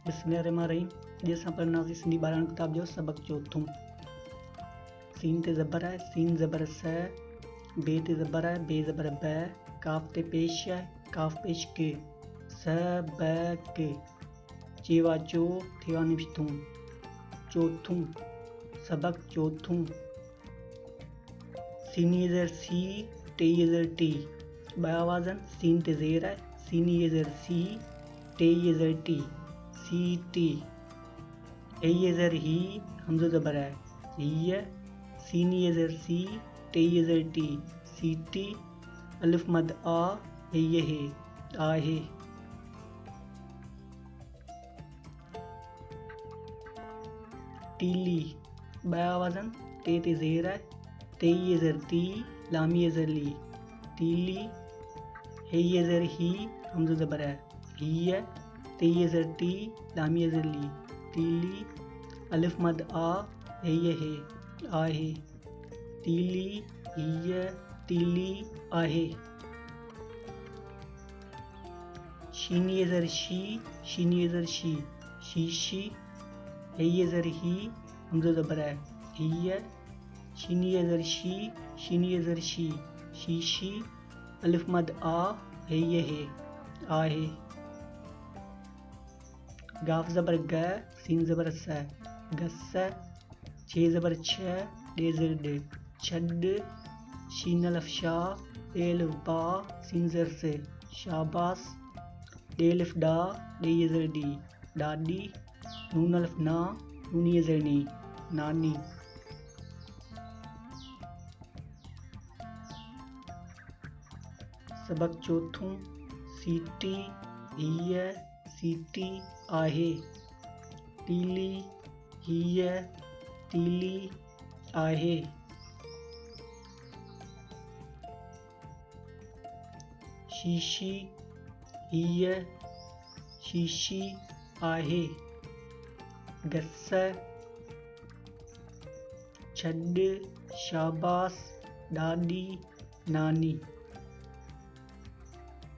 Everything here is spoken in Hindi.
बिस्मिल्लाहिर्रहमानिर्रहीम। जैसा पढ़ना सिंधी ॿारहं किताब जो सबक चौथों। सीन ते ज़बर है, सीन ज़बर से, बे ते ज़बर है, बे ज़बर बै, काफ ते पेश है, काफ पेश के, स ब के, चेवा चो, थेवा निश्तूं, चौथों, सबक चौथों। सीनी ज़र सी, टे ज़र टी, ब आवाज़न सीन ते ज़ेर है, सीनी ज़र सी, टे ज़र टी, सी टी। ए ज़र ही, हमज़ा ज़बर है, ही है, सीनी ज़र सी, टे ज़र टी, सी टी। अलिफ मद आ, है, आ है। टीली, ब आवाज़न ते ज़ेर है, ते ज़र ती, लामी ज़र ली, तीली। है ज़र ही, हमज़ा ज़बर है, ही है, ते ज़र टी, लामी ज़र ली, तीली। अलिफ मद आ, है, आ है। तीली, ही, तीली, आहे। शीनी ज़र शी, शीनी ज़र शी, शीशी। है ज़र ही, हमज़ा ज़बर है, ही है, शीनी ज़र शी, शीनी ज़र शी, शीशी। अलिफ मद आ, है, आ है। गाफ ज़बर ग, सीन ज़बर स, गस्स। छे ज़बर छ, डे ज़र डे, छड। शीन अलिफ शा, डे अलिफ बा, सीन ज़र से, शाबास। डे अलिफ डा, डे ज़र डी, डाडी। नून अलिफ ना, नूनी ज़र नी, नानी। सबक चौथों। सीटी, ही, सीटी, आहे। तीली, ही, तीली, आहे। शीशी, ही, शीशी, आहे। गस्स, छड, शाबास, डाडी, नानी।